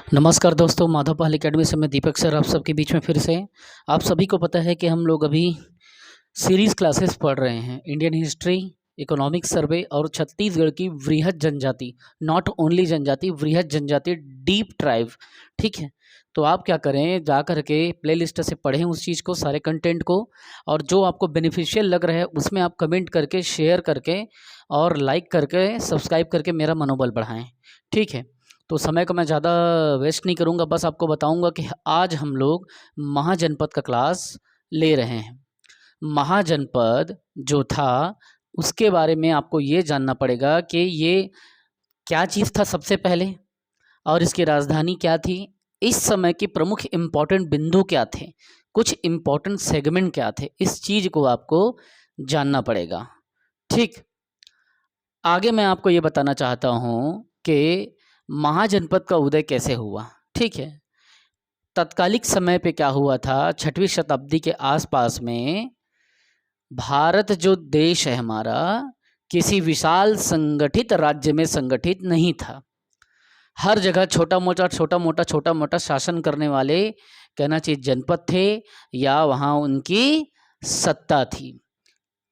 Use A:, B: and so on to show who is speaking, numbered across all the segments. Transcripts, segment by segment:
A: नमस्कार दोस्तों, माधवपाल एकेडमी से मैं दीपक सर आप सबके बीच में फिर से। आप सभी को पता है कि हम लोग अभी सीरीज़ क्लासेस पढ़ रहे हैं, इंडियन हिस्ट्री, इकोनॉमिक सर्वे और छत्तीसगढ़ की वृहद जनजाति, नॉट ओनली जनजाति, वृहद जनजाति, डीप ट्राइब। ठीक है, तो आप क्या करें, जा कर के प्लेलिस्ट से पढ़ें उस चीज़ को, सारे कंटेंट को, और जो आपको बेनिफिशियल लग रहा है उसमें आप कमेंट करके, शेयर करके और लाइक करके, सब्सक्राइब करके मेरा मनोबल बढ़ाएं। ठीक है, तो समय को मैं ज़्यादा वेस्ट नहीं करूँगा, बस आपको बताऊँगा कि आज हम लोग महाजनपद का क्लास ले रहे हैं। महाजनपद जो था उसके बारे में आपको ये जानना पड़ेगा कि ये क्या चीज़ था सबसे पहले, और इसकी राजधानी क्या थी, इस समय के प्रमुख इम्पॉर्टेंट बिंदु क्या थे, कुछ इम्पॉर्टेंट सेगमेंट क्या थे, इस चीज़ को आपको जानना पड़ेगा। ठीक, आगे मैं आपको ये बताना चाहता हूँ कि महाजनपद का उदय कैसे हुआ। ठीक है, तत्कालिक समय पे क्या हुआ था, 6वीं शताब्दी के आसपास में भारत जो देश है हमारा, किसी विशाल संगठित राज्य में संगठित नहीं था। हर जगह छोटा मोटा शासन करने वाले, कहना चाहिए जनपद थे, या वहाँ उनकी सत्ता थी।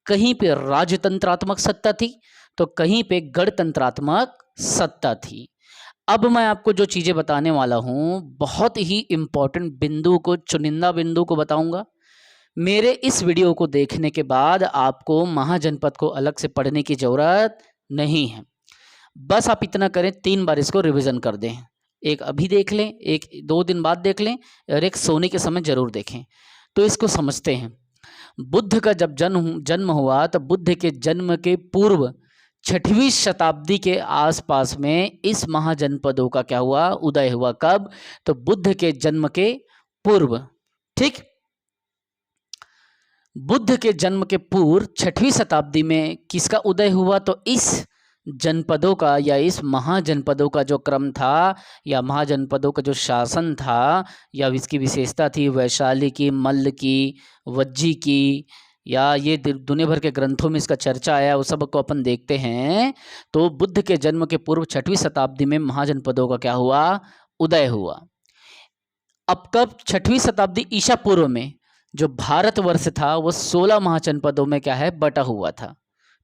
A: कहीं पे राजतंत्रात्मक सत्ता थी तो कहीं पे गणतंत्रात्मक सत्ता थी। अब मैं आपको जो चीज़ें बताने वाला हूँ, बहुत ही इम्पोर्टेंट बिंदु को, चुनिंदा बिंदु को बताऊंगा। मेरे इस वीडियो को देखने के बाद आपको महाजनपद को अलग से पढ़ने की ज़रूरत नहीं है। बस आप इतना करें, 3 बार इसको रिवीजन कर दें। एक अभी देख लें, एक 2 दिन बाद देख लें, और एक सोने के समय ज़रूर देखें। तो इसको समझते हैं। बुद्ध का जब जन्म हुआ तो बुद्ध के जन्म के पूर्व 6वीं शताब्दी के आसपास में इस महाजनपदों का क्या हुआ, उदय हुआ। कब? तो बुद्ध के जन्म के पूर्व। ठीक, बुद्ध के जन्म के पूर्व 6वीं शताब्दी में किसका उदय हुआ, तो इस जनपदों का या इस महाजनपदों का जो क्रम था, या महाजनपदों का जो शासन था, या इसकी विशेषता थी वैशाली की, मल्ल की, वज्जी की, या ये दुनिया भर के ग्रंथों में इसका चर्चा आया, उस सब को अपन देखते हैं। तो बुद्ध के जन्म के पूर्व 6वीं शताब्दी में महाजनपदों का क्या हुआ, उदय हुआ। अब कब? 6वीं शताब्दी ईसा पूर्व में जो भारतवर्ष था वो 16 महाजनपदों में क्या है, बटा हुआ था।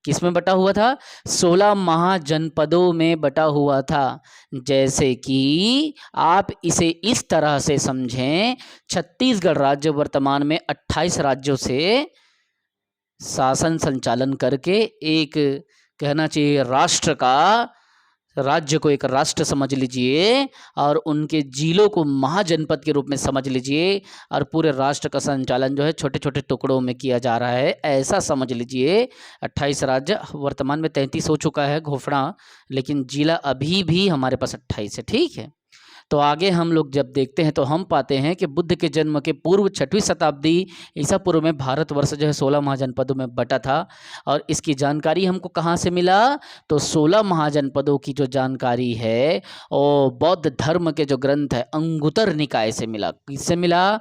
A: किस में बटा हुआ था? 16 महाजनपदों में बटा हुआ था। जैसे कि आप इसे इस तरह से समझें, छत्तीसगढ़ राज्य वर्तमान में 28 राज्यों से शासन संचालन करके एक, कहना चाहिए राष्ट्र का, राज्य को एक राष्ट्र समझ लीजिए, और उनके जिलों को महाजनपद के रूप में समझ लीजिए, और पूरे राष्ट्र का संचालन जो है छोटे छोटे टुकड़ों में किया जा रहा है, ऐसा समझ लीजिए। 28 राज्य, वर्तमान में 33 हो चुका है घोषणा, लेकिन जिला अभी भी हमारे पास 28 है। ठीक है, तो आगे हम लोग जब देखते हैं तो हम पाते हैं कि बुद्ध के जन्म के पूर्व 6वीं शताब्दी ईसा पूर्व में भारतवर्ष जो है 16 महाजनपदों में बटा था। और इसकी जानकारी हमको कहाँ से मिला, तो 16 महाजनपदों की जो जानकारी है वो बौद्ध धर्म के जो ग्रंथ है अंगुतर निकाय से मिला। किससे मिला?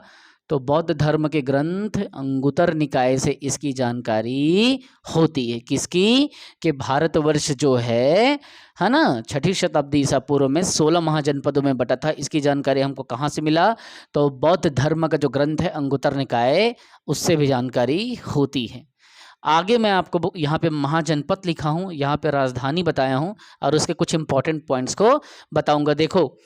A: तो बौद्ध धर्म के ग्रंथ अंगुतर निकाय से इसकी जानकारी होती है। किसकी? कि भारतवर्ष जो है ना, 6वीं शताब्दी ईसा पूर्व में 16 महाजनपदों में बटा था। इसकी जानकारी हमको कहाँ से मिला? तो बौद्ध धर्म का जो ग्रंथ है अंगुतर निकाय, उससे भी जानकारी होती है। आगे मैं आपको यहाँ पे महाजनपद लिखा हूँ, यहाँ पे राजधानी बताया हूँ, और उसके कुछ इंपॉर्टेंट पॉइंट्स को बताऊंगा। देखो,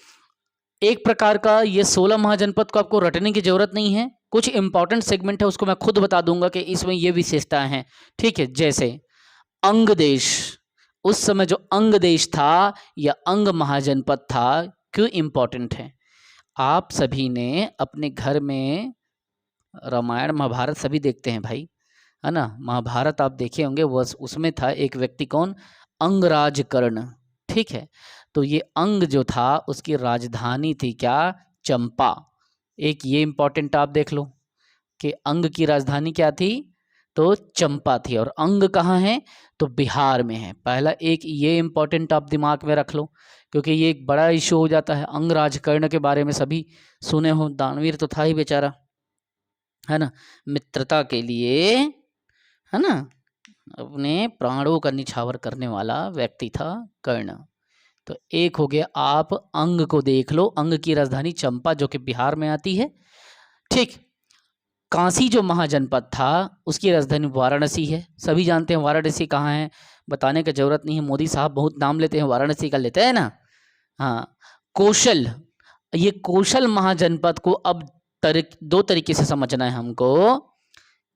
A: एक प्रकार का ये 16 महाजनपद को आपको रटने की जरूरत नहीं है, कुछ इंपॉर्टेंट सेगमेंट है उसको मैं खुद बता दूंगा कि इसमें ये विशेषताएं हैं। ठीक है, जैसे अंग देश, उस समय जो अंग देश था या अंग महाजनपद था, क्यों इंपॉर्टेंट है? आप सभी ने अपने घर में रामायण महाभारत सभी देखते हैं भाई, है ना। महाभारत आप देखे होंगे, वो उसमें था एक व्यक्ति, कौन? अंगराज कर्ण। ठीक है, तो ये अंग जो था उसकी राजधानी थी क्या? चंपा। एक ये इंपॉर्टेंट आप देख लो कि अंग की राजधानी क्या थी, तो चंपा थी। और अंग कहाँ है? तो बिहार में है। पहला एक ये इंपॉर्टेंट आप दिमाग में रख लो, क्योंकि ये एक बड़ा इशू हो जाता है। अंगराज कर्ण के बारे में सभी सुने हो, दानवीर तो था ही बेचारा, है ना, मित्रता के लिए, है ना, अपने प्राणों का निछावर करने वाला व्यक्ति था कर्ण। तो एक हो गया, आप अंग को देख लो, अंग की राजधानी चंपा जो कि बिहार में आती है। ठीक, काशी जो महाजनपद था उसकी राजधानी वाराणसी है, सभी जानते हैं वाराणसी कहाँ है, बताने की जरूरत नहीं है, मोदी साहब बहुत नाम लेते हैं वाराणसी का, लेते हैं ना। हाँ, कौशल, ये कौशल महाजनपद को अब दो तरीके से समझना है हमको।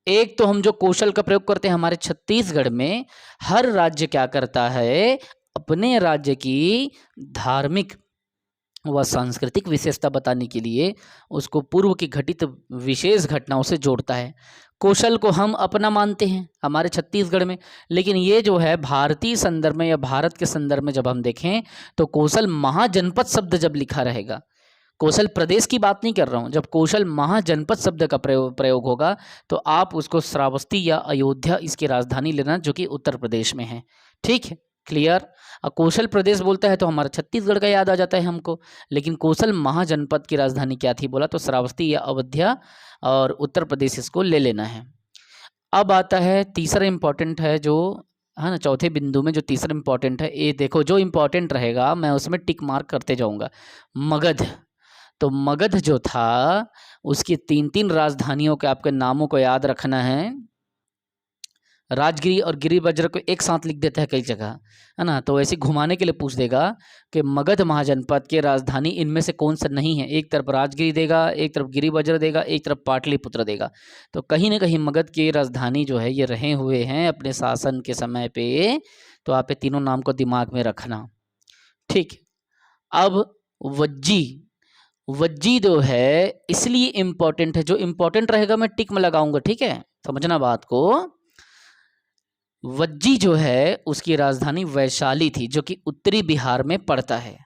A: एक तो हम जो कौशल का प्रयोग करते हैं हमारे छत्तीसगढ़ में, हर राज्य क्या करता है, अपने राज्य की धार्मिक व सांस्कृतिक विशेषता बताने के लिए उसको पूर्व की घटित विशेष घटनाओं से जोड़ता है। कौशल को हम अपना मानते हैं हमारे छत्तीसगढ़ में, लेकिन ये जो है भारतीय संदर्भ में या भारत के संदर्भ में जब हम देखें तो कौशल महाजनपद शब्द जब लिखा रहेगा, कौशल प्रदेश की बात नहीं कर रहा हूँ, जब कौशल महाजनपद शब्द का प्रयोग होगा तो आप उसको श्रावस्ती या अयोध्या इसकी राजधानी लेना, जो कि उत्तर प्रदेश में है। ठीक है, क्लियर। कौशल प्रदेश बोलता है तो हमारा छत्तीसगढ़ का याद आ जाता है हमको, लेकिन कौशल महाजनपद की राजधानी क्या थी बोला तो श्रावस्ती या अयोध्या, और उत्तर प्रदेश इसको ले लेना है। अब आता है तीसरा इंपॉर्टेंट है जो है ना, चौथे बिंदु में जो तीसरा इंपॉर्टेंट है, ये देखो जो इंपॉर्टेंट रहेगा मैं उसमें टिक मार्क करते जाऊंगा। मगध, तो मगध जो था उसकी तीन तीन राजधानियों के आपके नामों को याद रखना है। राजगिरी और गिरिवज्र को एक साथ लिख देता है कई जगह, है ना, तो ऐसे घुमाने के लिए पूछ देगा कि मगध महाजनपद की राजधानी इनमें से कौन सा नहीं है, एक तरफ राजगिरी देगा, एक तरफ गिरिवज्र देगा, एक तरफ पाटलिपुत्र देगा, तो कहीं ना कहीं मगध की राजधानी जो है ये रहे हुए हैं अपने शासन के समय पे, तो आप ये तीनों नाम को दिमाग में रखना। ठीक, अब वज्जी, वज्जी जो है इसलिए इंपॉर्टेंट है, जो इंपॉर्टेंट रहेगा मैं टिक में लगाऊंगा, ठीक है, समझना बात को। वज्जी जो है उसकी राजधानी वैशाली थी जो कि उत्तरी बिहार में पड़ता है।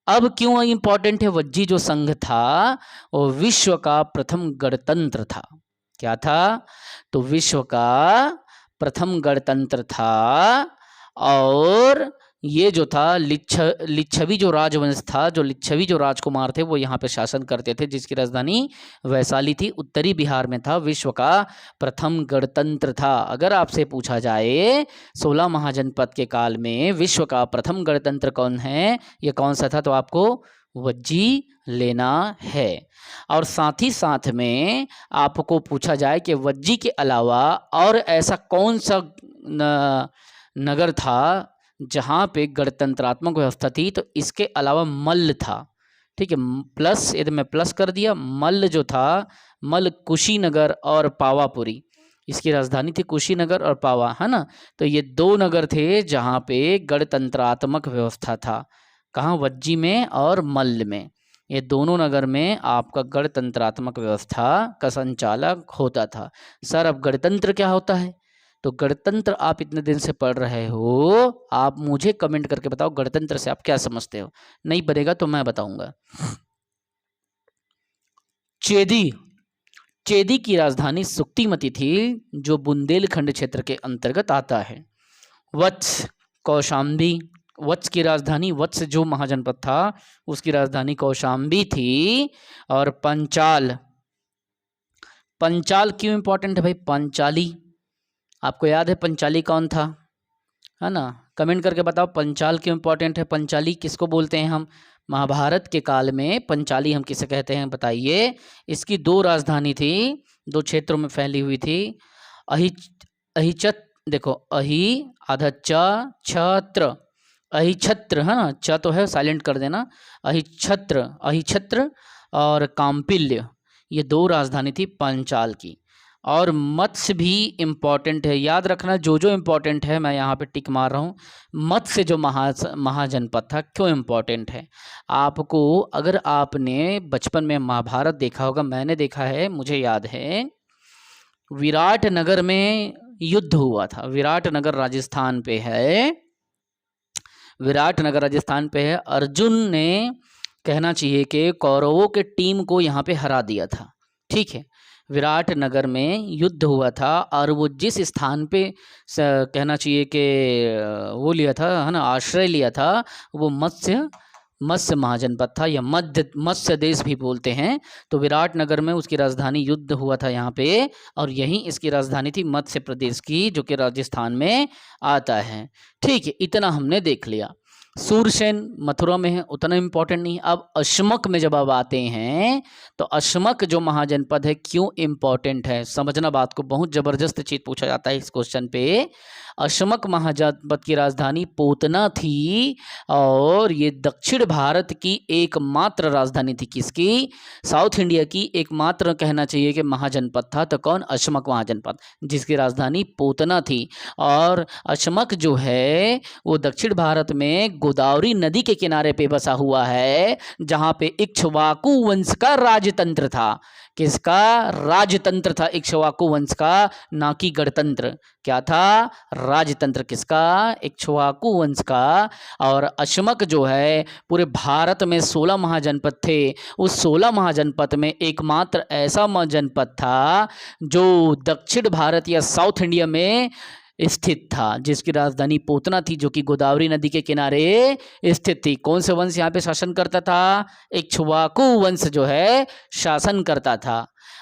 A: अब क्यों इंपॉर्टेंट है, वज्जी जो संघ था वो विश्व का प्रथम गणतंत्र था। क्या था, तो विश्व का प्रथम गणतंत्र था, और ये जो था लिच्छवी जो राजवंश था, जो लिच्छवी जो राजकुमार थे वो यहाँ पे शासन करते थे, जिसकी राजधानी वैशाली थी, उत्तरी बिहार में था, विश्व का प्रथम गणतंत्र था। अगर आपसे पूछा जाए 16 महाजनपद के काल में विश्व का प्रथम गणतंत्र कौन है, ये कौन सा था, तो आपको वज्जी लेना है। और साथ ही साथ में आपको पूछा जाए कि वज्जी के अलावा और ऐसा कौन सा नगर था जहाँ पे गणतंत्रात्मक व्यवस्था थी, तो इसके अलावा मल्ल था। ठीक है, प्लस यदि मैं प्लस कर दिया, मल्ल जो था, मल्ल कुशीनगर और पावापुरी, इसकी राजधानी थी कुशीनगर और पावा, है ना, तो ये दो नगर थे जहाँ पे गणतंत्रात्मक व्यवस्था था। कहाँ, वज्जी में और मल्ल में, ये दोनों नगर में आपका गणतंत्रात्मक व्यवस्था का संचालक होता था। सर अब गणतंत्र क्या होता है, तो गणतंत्र आप इतने दिन से पढ़ रहे हो, आप मुझे कमेंट करके बताओ गणतंत्र से आप क्या समझते हो, नहीं बनेगा तो मैं बताऊंगा। चेदी, चेदी की राजधानी सुक्तिमती थी जो बुंदेलखंड क्षेत्र के अंतर्गत आता है। वत्स, कौशाम्बी, वत्स की राजधानी, वत्स जो महाजनपद था उसकी राजधानी कौशाम्बी थी। और पंचाल, पंचाल क्यों इंपॉर्टेंट है भाई, पंचाली आपको याद है पंचाली कौन था, है ना, कमेंट करके बताओ पंचाल क्यों इंपॉर्टेंट है। पंचाली किसको बोलते हैं हम, महाभारत के काल में पंचाली हम किसे कहते हैं बताइए। इसकी दो राजधानी थी, दो क्षेत्रों में फैली हुई थी। अहिचत, देखो अहि आधा च छत्र, अहिछत्र, है ना, च तो है साइलेंट कर देना, अहिछत्र, अहिछत्र और काम्पिल्य, ये दो राजधानी थी पंचाल की। और मत्स्य भी इम्पॉर्टेंट है, याद रखना जो जो इम्पॉर्टेंट है मैं यहाँ पे टिक मार रहा हूँ। मत्स्य जो महाजनपद था क्यों इम्पॉर्टेंट है, आपको अगर आपने बचपन में महाभारत देखा होगा, मैंने देखा है, मुझे याद है विराट नगर में युद्ध हुआ था। विराट नगर राजस्थान पे है, विराट नगर राजस्थान पे है। अर्जुन ने कहना चाहिए कि कौरवों के टीम को यहाँ पे हरा दिया था। ठीक है, विराट नगर में युद्ध हुआ था और वो जिस स्थान पे कहना चाहिए कि वो लिया था, है ना, आश्रय लिया था, वो मत्स्य महाजनपद था या मत्स्य देश भी बोलते हैं। तो विराट नगर में उसकी राजधानी युद्ध हुआ था यहाँ पे, और यहीं इसकी राजधानी थी मत्स्य प्रदेश की जो कि राजस्थान में आता है। ठीक है, इतना हमने देख लिया। सूरसेन मथुरा में है, उतना इम्पोर्टेंट नहीं। अब अशमक में जब आप आते हैं तो अशमक जो महाजनपद है क्यों इम्पोर्टेंट है, समझना बात को। बहुत जबरदस्त चीज पूछा जाता है इस क्वेश्चन पे। अशमक महाजनपद की राजधानी पोतना थी और ये दक्षिण भारत की एकमात्र राजधानी थी। किसकी? साउथ इंडिया की एकमात्र कहना चाहिए कि महाजनपद था। तो कौन? अशमक महाजनपद, जिसकी राजधानी पोतना थी। और अशमक जो है वो दक्षिण भारत में गोदावरी नदी के किनारे पे बसा हुआ है, जहां पे इक्ष्वाकु वंश का राजतंत्र था। किसका राजतंत्र था? इक्ष्वाकु वंश का, ना कि गणतंत्र। क्या था? राजतंत्र। किसका? इक्ष्वाकु वंश का। और अशमक जो है पूरे भारत में 16 महाजनपद थे। उस 16 महाजनपद में एकमात्र ऐसा महाजनपद था जो दक्षिण भारत या साउथ इंडिया में स्थित था, जिसकी राजधानी पोतना थी, जो कि गोदावरी नदी के किनारे स्थित थी। कौन से वंश यहाँ पे शासन करता था? इक्ष्वाकु वंश जो है शासन करता था।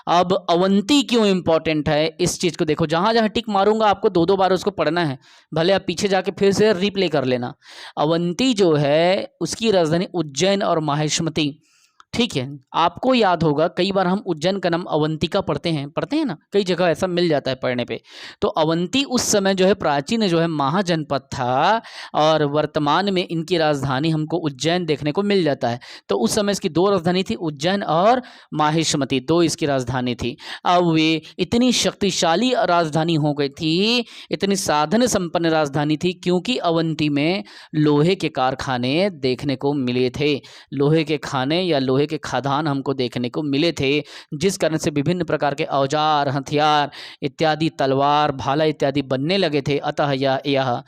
A: अब अवंती क्यों इंपॉर्टेंट है, इस चीज को देखो। जहां जहां टिक मारूंगा आपको 2-2 बार उसको पढ़ना है, भले आप पीछे जाके फिर से रिप्ले कर लेना। अवंती जो है उसकी राजधानी उज्जैन और माहिष्मति। ठीक है, आपको याद होगा कई बार हम उज्जैन का नाम अवंतिका पढ़ते हैं ना, कई जगह ऐसा मिल जाता है पढ़ने पे। तो अवंती उस समय जो है प्राचीन जो है महाजनपद था और वर्तमान में इनकी राजधानी हमको उज्जैन देखने को मिल जाता है। तो उस समय इसकी 2 राजधानी थी, उज्जैन और माहिष्मति, 2 इसकी राजधानी थी। अब वे इतनी शक्तिशाली राजधानी हो गई थी, इतनी साधन संपन्न राजधानी थी, क्योंकि अवंती में लोहे के कारखाने देखने को मिले थे। लोहे के खाने या लोहे के खदान हमको देखने को मिले थे, जिस कारण से विभिन्न प्रकार के औजार, हथियार इत्यादि, तलवार, भाला इत्यादि बनने लगे थे। अतः यह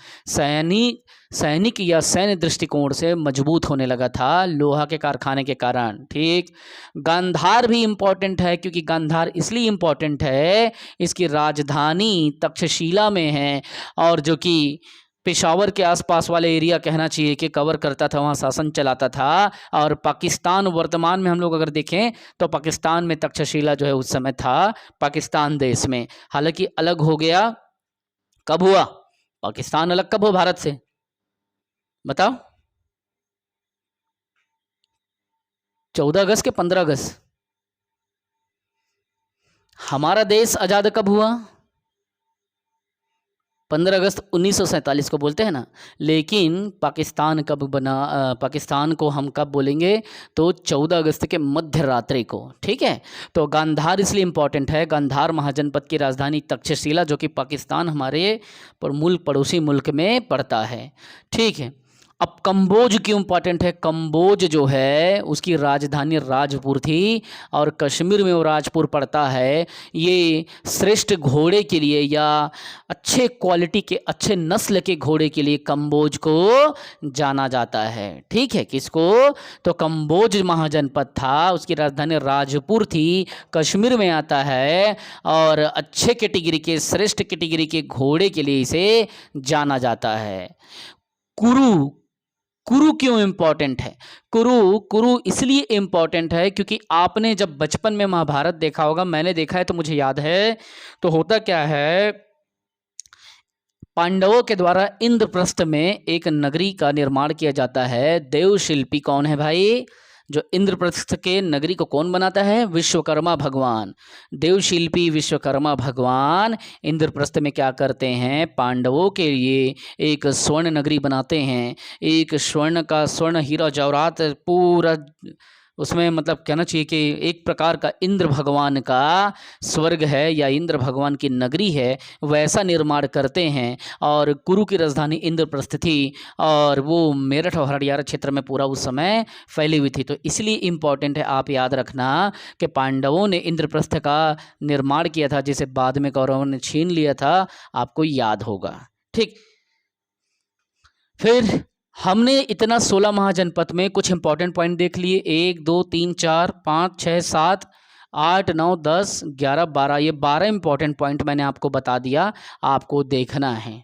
A: सैनिक या सैन्य दृष्टिकोण से मजबूत होने लगा था लोहा के कारखाने के कारण। ठीक। गांधार भी इंपॉर्टेंट है, क्योंकि गांधार इसलिए इंपॉर्टेंट है, इसकी राजधानी तक्षशिला में है और जो कि पेशावर के आसपास वाले एरिया कहना चाहिए कि कवर करता था, वहाँ शासन चलाता था। और पाकिस्तान वर्तमान में हम लोग अगर देखें तो पाकिस्तान में तक्षशिला जो है उस समय था, पाकिस्तान देश में। हालांकि अलग हो गया, कब हुआ? पाकिस्तान अलग कब हुआ भारत से, बताओ? 14 अगस्त के 15 अगस्त? हमारा देश आजाद कब हुआ? 15 अगस्त 1947 को बोलते हैं ना। लेकिन पाकिस्तान कब बना? पाकिस्तान को हम कब बोलेंगे? तो 14 अगस्त के मध्य रात्रि को। ठीक है। तो गांधार इसलिए इंपॉर्टेंट है, गांधार महाजनपद की राजधानी तक्षशिला, जो कि पाकिस्तान हमारे पड़ोसी मुल्क में पड़ता है। ठीक है। अब कंबोज क्यों इंपॉर्टेंट है? कंबोज जो है उसकी राजधानी राजपुर थी और कश्मीर में वो राजपुर पड़ता है। ये श्रेष्ठ घोड़े के लिए या अच्छे क्वालिटी के, अच्छे नस्ल के घोड़े के लिए कंबोज को जाना जाता है। ठीक है। किसको? तो कंबोज महाजनपद था, उसकी राजधानी राजपुर थी, कश्मीर में आता है और अच्छे कैटेगरी के, श्रेष्ठ कैटेगरी के घोड़े के लिए इसे जाना जाता है। कुरु क्यों इंपॉर्टेंट है? कुरु इसलिए इंपॉर्टेंट है क्योंकि आपने जब बचपन में महाभारत देखा होगा, मैंने देखा है तो मुझे याद है। तो होता क्या है, पांडवों के द्वारा इंद्रप्रस्थ में एक नगरी का निर्माण किया जाता है। देवशिल्पी कौन है भाई? जो इंद्रप्रस्थ के नगरी को कौन बनाता है? विश्वकर्मा भगवान। देवशिल्पी विश्वकर्मा भगवान इंद्रप्रस्थ में क्या करते हैं? पांडवों के लिए एक स्वर्ण नगरी बनाते हैं। एक स्वर्ण हीरा जवाहरात पूरा उसमें, मतलब कहना चाहिए कि एक प्रकार का इंद्र भगवान का स्वर्ग है या इंद्र भगवान की नगरी है, वैसा निर्माण करते हैं। और कुरु की राजधानी इंद्रप्रस्थ थी और वो मेरठ और हरियाणा क्षेत्र में पूरा उस समय फैली हुई थी। तो इसलिए इम्पॉर्टेंट है, आप याद रखना कि पांडवों ने इंद्रप्रस्थ का निर्माण किया था, जिसे बाद में कौरवों ने छीन लिया था, आपको याद होगा। ठीक। फिर हमने इतना 16 महाजनपद में कुछ इंपॉर्टेंट पॉइंट देख लिए। 1 2 3 4 5 6 7 8 9 10 11 12, ये 12 इंपॉर्टेंट पॉइंट मैंने आपको बता दिया, आपको देखना है।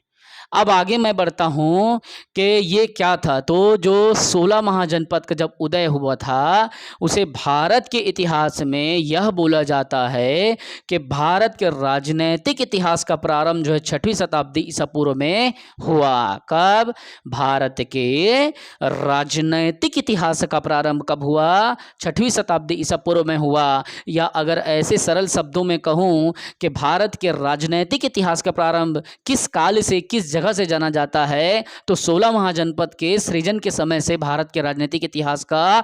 A: अब आगे मैं बढ़ता हूँ कि ये क्या था। तो जो 16 महाजनपद का जब उदय हुआ था, उसे भारत के इतिहास में यह बोला जाता है कि भारत के राजनैतिक इतिहास का प्रारंभ जो है 6वीं शताब्दी ईसा पूर्व में हुआ। कब? भारत के राजनैतिक इतिहास का प्रारंभ कब हुआ? 6वीं शताब्दी ईसा पूर्व में हुआ। या अगर ऐसे सरल शब्दों में कहूँ कि भारत के राजनैतिक इतिहास का प्रारंभ किस काल से, किस जगह से जाना जाता है, तो 16 महाजनपद के सृजन के समय से भारत के राजनीतिक इतिहास का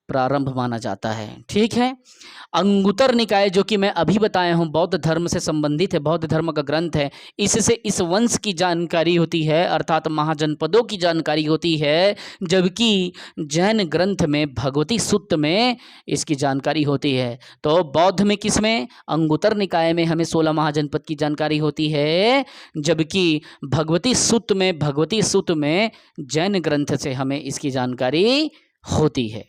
A: प्रारंभ माना जाता है। ठीक है। अंगुतर निकाय जो कि मैं अभी बताया हूं बौद्ध धर्म से संबंधित है, बौद्ध धर्म का ग्रंथ है, इससे इस वंश की जानकारी होती है, अर्थात महाजनपदों की जानकारी होती है, जबकि जैन ग्रंथ में भगवती सूत्र में इसकी जानकारी होती है। तो बौद्ध में किसमें? अंगुतर निकाय में हमें 16 महाजनपद की जानकारी होती है, जबकि भगवती सूत्र में जैन ग्रंथ से हमें इसकी जानकारी होती है।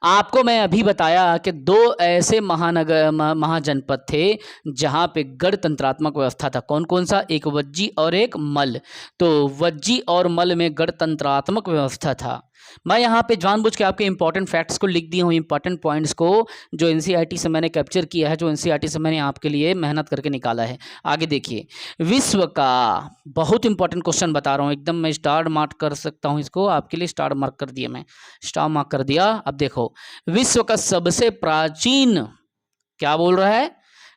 A: आपको मैं अभी बताया कि दो ऐसे महाजनपद थे जहां पे गणतंत्रात्मक व्यवस्था था। कौन कौन सा? एक वज्जी और एक मल्ल। तो वज्जी और मल्ल में गणतंत्रात्मक व्यवस्था था। मैं यहाँ पे जानबूझ के आपके इंपॉर्टेंट फैक्ट्स को लिख दिया हूँ, इंपॉर्टेंट पॉइंट्स को जो एनसीईआरटी से मैंने कैप्चर किया है, जो एनसीईआरटी से मैंने आपके लिए मेहनत करके निकाला है। आगे देखिए, विश्व का बहुत इंपॉर्टेंट क्वेश्चन बता रहा हूँ, एकदम मैं स्टार मार्क कर सकता हूँ इसको, आपके लिए स्टार मार्क कर दिया, मैं स्टार मार्क कर दिया। अब देखो, विश्व का सबसे प्राचीन, क्या बोल रहा है?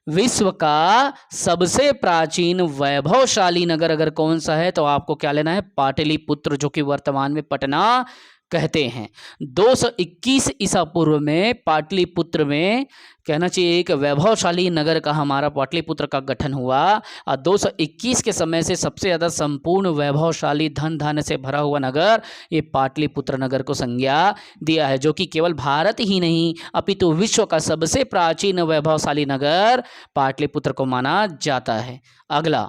A: विश्व का सबसे प्राचीन वैभवशाली नगर अगर कौन सा है, तो आपको क्या लेना है? पाटलिपुत्र, जो कि वर्तमान में पटना कहते हैं। 221 ईसा पूर्व में पाटलिपुत्र में, कहना चाहिए एक वैभवशाली नगर का हमारा पाटलिपुत्र का गठन हुआ, और 221 के समय से सबसे ज़्यादा संपूर्ण वैभवशाली धन धान्य से भरा हुआ नगर ये पाटलिपुत्र नगर को संज्ञा दिया है, जो कि केवल भारत ही नहीं अपितु विश्व का सबसे प्राचीन वैभवशाली नगर पाटलिपुत्र को माना जाता है। अगला,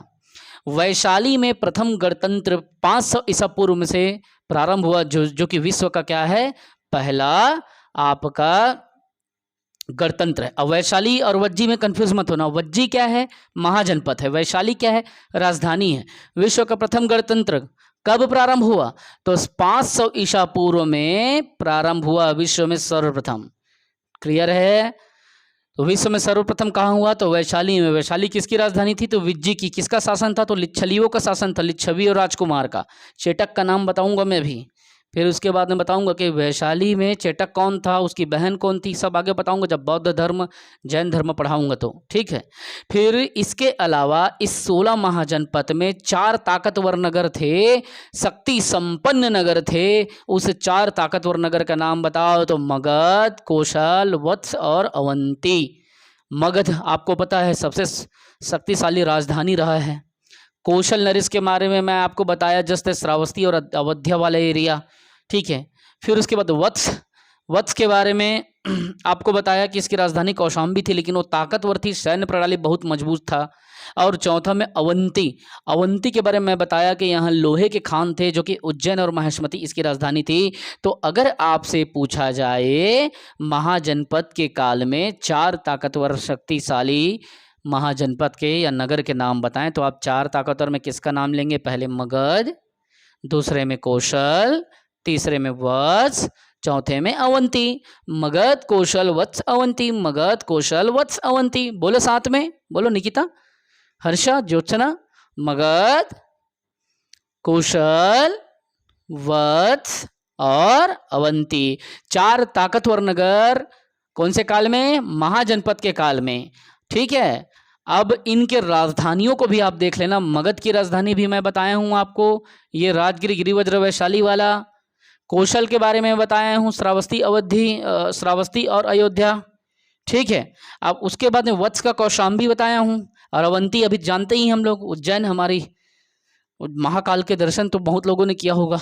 A: वैशाली में प्रथम गणतंत्र 500 ईसा पूर्व में से प्रारंभ हुआ, जो कि विश्व का क्या है? पहला आपका गणतंत्र है। अब वैशाली और वज्जी में कंफ्यूज मत होना, वज्जी क्या है? महाजनपद है, वैशाली क्या है? राजधानी है। विश्व का प्रथम गणतंत्र कब प्रारंभ हुआ? तो 500 ईसा पूर्व में प्रारंभ हुआ, विश्व में सर्वप्रथम। क्लियर है? तो विश्व में सर्वप्रथम कहाँ हुआ? तो वैशाली में। वैशाली किसकी राजधानी थी? तो विज्जी की। किसका शासन था? तो लिच्छवियों का शासन था, लिच्छवी और राजकुमार का। चेटक का नाम बताऊंगा मैं भी, फिर उसके बाद में बताऊंगा कि वैशाली में चेटक कौन था, उसकी बहन कौन थी, सब आगे बताऊंगा जब बौद्ध धर्म जैन धर्म पढ़ाऊंगा तो। ठीक है। फिर इसके अलावा इस 16 महाजनपद में 4 ताकतवर नगर थे, शक्ति संपन्न नगर थे। उस 4 ताकतवर नगर का नाम बताओ, तो मगध, कौशल, वत्स और अवंती। मगध आपको पता है सबसे शक्तिशाली राजधानी रहा है। कौशल नरेश के बारे में मैं आपको बताया, जस्ट श्रावस्ती और अवध्या वाला एरिया। ठीक है। फिर उसके बाद वत्स के बारे में आपको बताया कि इसकी राजधानी कौशाम्बी थी, लेकिन वो ताकतवर थी, सैन्य प्रणाली बहुत मजबूत था। और चौथा में अवंती के बारे में मैं बताया कि यहाँ लोहे के खान थे, जो कि उज्जैन और महेश्मती इसकी राजधानी थी। तो अगर आपसे पूछा जाए महाजनपद के काल में 4 ताकतवर शक्तिशाली महाजनपद के या नगर के नाम बताएं, तो आप 4 ताकतवर में किसका नाम लेंगे? पहले मगध, दूसरे में कौशल, तीसरे में वत्स, चौथे में अवंती। मगध, कौशल, वत्स, अवंती, मगध, कौशल, वत्स, अवंती। बोलो साथ में, बोलो निकिता, हर्षा, ज्योत्सना। मगध, कौशल, वत्स और अवंती, 4 ताकतवर नगर कौन से काल में? महाजनपद के काल में। ठीक है। अब इनके राजधानियों को भी आप देख लेना। मगध की राजधानी भी मैं बताया हूं आपको, ये राजगिरी, गिरिवज्र, वैशाली वाला। कौशल के बारे में बताया हूं, श्रावस्ती और अयोध्या। ठीक है। अब उसके बाद में वत्स का कौशाम्बी बताया हूं, और अवंती अभी जानते ही हम लोग, उज्जैन, हमारी महाकाल के दर्शन तो बहुत लोगों ने किया होगा।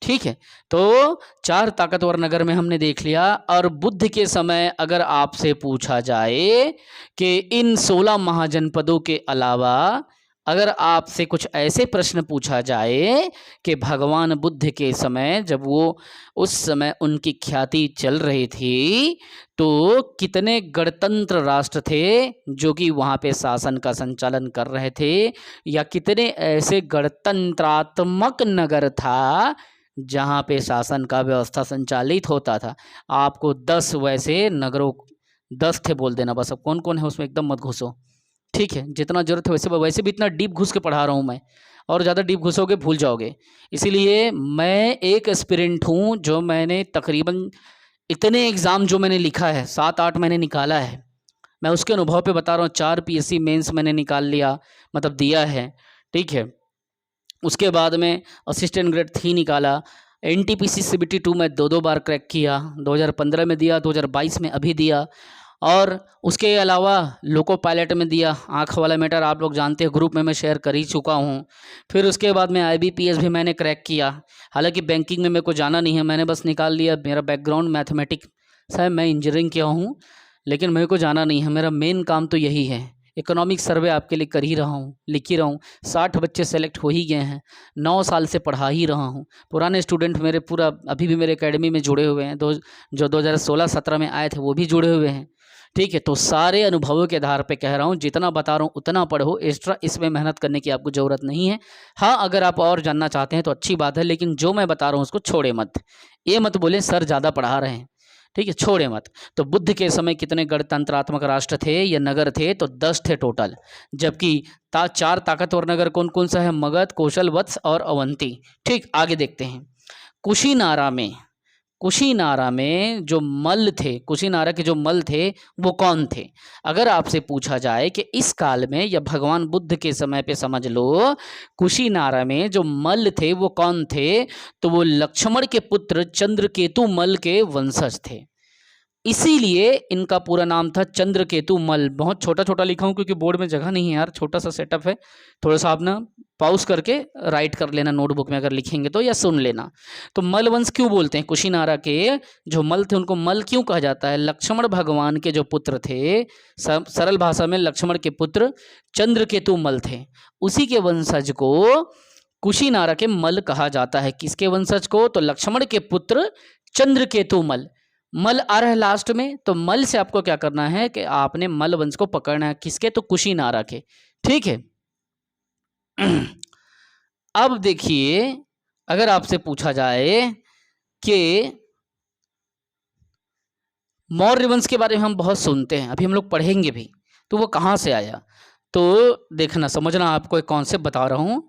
A: ठीक है। तो 4 ताकतवर नगर में हमने देख लिया। और बुद्ध के समय अगर आपसे पूछा जाए कि इन 16 महाजनपदों के अलावा अगर आपसे कुछ ऐसे प्रश्न पूछा जाए कि भगवान बुद्ध के समय जब वो उस समय उनकी ख्याति चल रही थी तो कितने गणतंत्र राष्ट्र थे जो कि वहाँ पे शासन का संचालन कर रहे थे, या कितने ऐसे गणतंत्रात्मक नगर था जहाँ पे शासन का व्यवस्था संचालित होता था। आपको 10 वैसे नगरों 10 थे बोल देना बस। अब कौन कौन है उसमें एकदम मत घुसो, ठीक है? जितना जरूरत है वैसे भी इतना डीप घुस के पढ़ा रहा हूँ मैं, और ज़्यादा डीप घुसोगे भूल जाओगे। इसीलिए मैं एक एस्पिरेंट हूँ जो मैंने तकरीबन इतने एग्ज़ाम जो मैंने लिखा है 7-8 मैंने निकाला है, मैं उसके अनुभव पे बता रहा हूँ। 4 पीएससी मेंस मैंने निकाल लिया, मतलब दिया है, ठीक है? उसके बाद में असिस्टेंट ग्रेड 3 निकाला। एनटीपीसी सीबीटी 2 में 2-2 बार क्रैक किया, 2015 में दिया, 2022 में अभी दिया, और उसके अलावा लोको पायलट में दिया। आँख वाला मैटर आप लोग जानते हैं, ग्रुप में मैं शेयर कर ही चुका हूँ। फिर उसके बाद में आईबीपीएस भी मैंने क्रैक किया। हालांकि बैंकिंग में मेरे को जाना नहीं है, मैंने बस निकाल लिया। मेरा बैकग्राउंड मैथमेटिक्स है, मैं इंजीनियरिंग किया हूँ, लेकिन मेरे को जाना नहीं है। मेरा मेन काम तो यही है। इकोनॉमिक सर्वे आपके लिए कर ही रहा हूँ, लिख ही रहा हूँ। 60 बच्चे सेलेक्ट हो ही गए हैं, 9 साल से पढ़ा ही रहा हूँ। पुराने स्टूडेंट मेरे पूरा अभी भी मेरे एकेडमी में जुड़े हुए हैं, जो 2016-17 में आए थे वो भी जुड़े हुए हैं, ठीक है? तो सारे अनुभवों के आधार पे कह रहा हूँ, जितना बता रहा हूँ उतना पढ़ो, एक्स्ट्रा इसमें मेहनत करने की आपको ज़रूरत नहीं है। हाँ, अगर आप और जानना चाहते हैं तो अच्छी बात है, लेकिन जो मैं बता रहा हूँ उसको छोड़े मत। ये मत बोले सर ज़्यादा पढ़ा रहे हैं, ठीक है? छोड़े मत। तो बुद्ध के समय कितने गणतंत्रात्मक राष्ट्र थे या नगर थे? तो 10 थे टोटल। जबकि 4 ताकतवर नगर कौन कौन सा है? मगध, कौशल, वत्स और अवंती। ठीक, आगे देखते हैं। कुशीनारा में जो मल्ल थे, कुशीनारा के जो मल्ल थे वो कौन थे? अगर आपसे पूछा जाए कि इस काल में या भगवान बुद्ध के समय पे समझ लो, कुशीनारा में जो मल्ल थे वो कौन थे? तो वो लक्ष्मण के पुत्र चंद्रकेतु मल्ल के वंशज थे। इसीलिए इनका पूरा नाम था चंद्रकेतु मल्ल। बहुत छोटा छोटा लिखा हूँ क्योंकि बोर्ड में जगह नहीं है यार, छोटा सा सेटअप है। थोड़ा सा आप ना पॉज करके राइट कर लेना नोटबुक में अगर लिखेंगे तो, या सुन लेना। तो मल्ल वंश क्यों बोलते हैं? कुशीनारा के जो मल्ल थे उनको मल्ल क्यों कहा जाता है? लक्ष्मण भगवान के जो पुत्र थे, सरल भाषा में लक्ष्मण के पुत्र चंद्रकेतु मल्ल थे, उसी के वंशज को कुशीनारा के मल्ल कहा जाता है। किसके वंशज को? तो लक्ष्मण के पुत्र चंद्रकेतु मल्ल। मल आ रहा है लास्ट में, तो मल से आपको क्या करना है कि आपने मल वंश को पकड़ना है। किसके? तो कुशीनारा के, ठीक है? अब देखिए, अगर आपसे पूछा जाए कि मौर्य वंश के बारे में हम बहुत सुनते हैं, अभी हम लोग पढ़ेंगे भी, तो वो कहाँ से आया? तो देखना, समझना, आपको एक कॉन्सेप्ट बता रहा हूँ।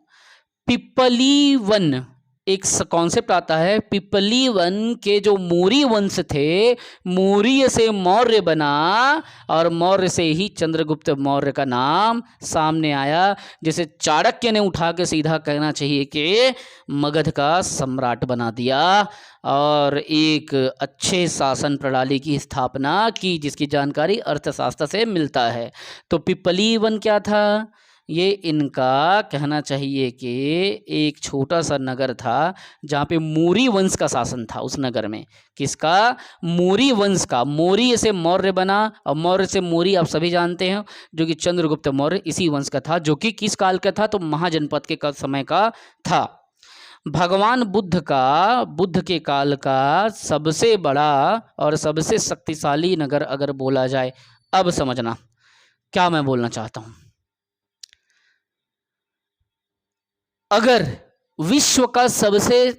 A: पिपली वन एक कॉन्सेप्ट आता है। पिपली वन के जो मौर्य वंश थे, मौर्य से मौर्य बना और मौर्य से ही चंद्रगुप्त मौर्य का नाम सामने आया, जिसे चाणक्य ने उठा के सीधा कहना चाहिए कि मगध का सम्राट बना दिया और एक अच्छे शासन प्रणाली की स्थापना की, जिसकी जानकारी अर्थशास्त्र से मिलता है। तो पिपली वन क्या था? ये इनका कहना चाहिए कि एक छोटा सा नगर था जहाँ पे मौर्य वंश का शासन था। उस नगर में किसका? मौर्य वंश का। मौर्य से मौर्य बना और मौर्य से मौर्य आप सभी जानते हैं, जो कि चंद्रगुप्त मौर्य इसी वंश का था, जो कि किस काल का था? तो महाजनपद के समय का था। भगवान बुद्ध के काल का सबसे बड़ा और सबसे शक्तिशाली नगर अगर बोला जाए, अब समझना क्या मैं बोलना चाहता हूँ। अगर विश्व का सबसे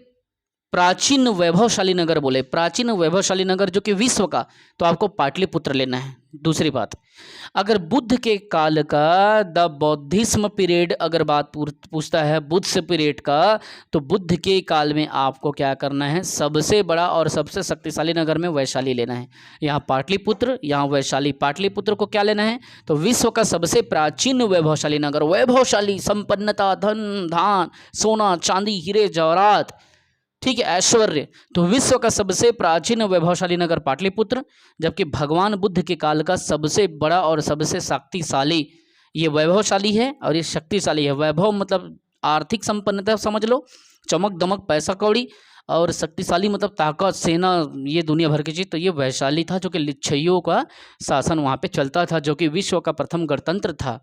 A: प्राचीन वैभवशाली नगर बोले, प्राचीन वैभवशाली नगर जो कि विश्व का, तो आपको पाटलिपुत्र लेना है। दूसरी बात, अगर बुद्ध के काल का द बौद्धिज्म पीरियड अगर बात पूछता है बुद्ध पीरियड का, तो बुद्ध के काल में आपको क्या करना है? सबसे बड़ा और सबसे शक्तिशाली नगर में वैशाली लेना है। यहाँ पाटलिपुत्र, यहाँ वैशाली। पाटलिपुत्र को क्या लेना है? तो विश्व का सबसे प्राचीन वैभवशाली नगर, वैभवशाली, संपन्नता, धन धान, सोना चांदी, हीरे जवाहरात, ठीक है, ऐश्वर्य। तो विश्व का सबसे प्राचीन वैभवशाली नगर पाटलिपुत्र, जबकि भगवान बुद्ध के काल का सबसे बड़ा और सबसे शक्तिशाली, ये वैभवशाली है और ये शक्तिशाली है। वैभव मतलब आर्थिक संपन्नता समझ लो, चमक दमक पैसा कौड़ी, और शक्तिशाली मतलब ताकत, सेना, ये दुनिया भर की चीज़। तो ये वैशाली था जो कि लिच्छवियों का शासन वहाँ पे चलता था, जो कि विश्व का प्रथम गणतंत्र था।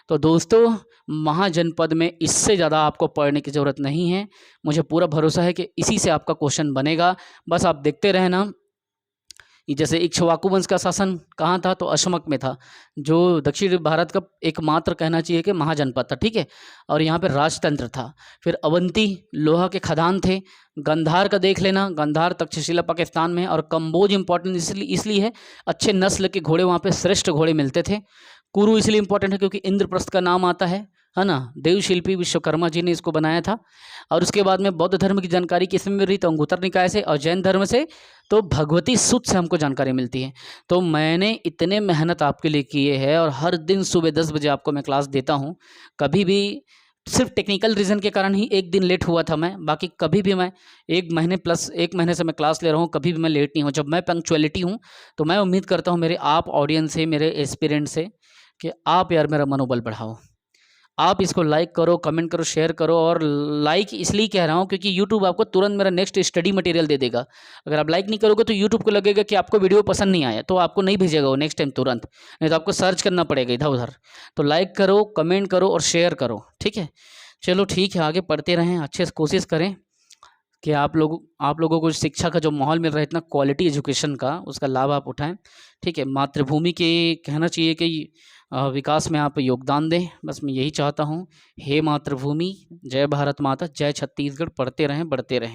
A: तो दोस्तों महाजनपद में इससे ज़्यादा आपको पढ़ने की ज़रूरत नहीं है। मुझे पूरा भरोसा है कि इसी से आपका क्वेश्चन बनेगा। बस आप देखते रहना। जैसे इक्ष्वाकु वंश का शासन कहाँ था, तो अशमक में था, जो दक्षिण भारत का एकमात्र कहना चाहिए कि महाजनपद था, ठीक है। और यहाँ पे राजतंत्र था। फिर अवंती लोहा के खदान थे। गंधार का देख लेना, गंधार तक्षशिला पाकिस्तान में है। और कंबोज इंपॉर्टेंट इसलिए है, अच्छे नस्ल के घोड़े वहाँ पे श्रेष्ठ घोड़े मिलते थे। कुरु इसलिए इंपॉर्टेंट है क्योंकि इंद्रप्रस्थ का नाम आता है ना। देवशिल्पी विश्वकर्मा जी ने इसको बनाया था। और उसके बाद में बौद्ध धर्म की जानकारी किस में मिल रही, तो अंगुत्तर निकाय से, और जैन धर्म से तो भगवती सूत्र से हमको जानकारी मिलती है। तो मैंने इतने मेहनत आपके लिए किए है, और हर दिन सुबह 10 बजे आपको मैं क्लास देता हूँ। कभी भी सिर्फ टेक्निकल रीज़न के कारण ही एक दिन लेट हुआ था मैं, बाकी कभी भी मैं 1 महीने से मैं क्लास ले रहा हूँ, कभी भी मैं लेट नहीं हूँ। जब मैं पंक्चुअलिटी हूँ, तो मैं उम्मीद करता हूँ मेरे आप ऑडियंस से, मेरे एस्पिरेंट से, कि आप यार मेरा मनोबल बढ़ाओ। आप इसको लाइक करो, कमेंट करो, शेयर करो। और लाइक इसलिए कह रहा हूँ क्योंकि यूट्यूब आपको तुरंत मेरा नेक्स्ट स्टडी मटेरियल दे देगा। अगर आप लाइक नहीं करोगे तो यूट्यूब को लगेगा कि आपको वीडियो पसंद नहीं आया, तो आपको नहीं भेजेगा वो नेक्स्ट टाइम तुरंत, नहीं तो आपको सर्च करना पड़ेगा इधर उधर। तो लाइक करो, कमेंट करो और शेयर करो, ठीक है। चलो ठीक है, आगे पढ़ते रहें, अच्छे से कोशिश करें कि आप लोगों को शिक्षा का जो माहौल मिल रहा है, इतना क्वालिटी एजुकेशन का, उसका लाभ आप उठाएं, ठीक है। मातृभूमि के कहना चाहिए कि विकास में आप योगदान दें, बस मैं यही चाहता हूँ। हे मातृभूमि, जय भारत माता, जय छत्तीसगढ़। पढ़ते रहें, बढ़ते रहें।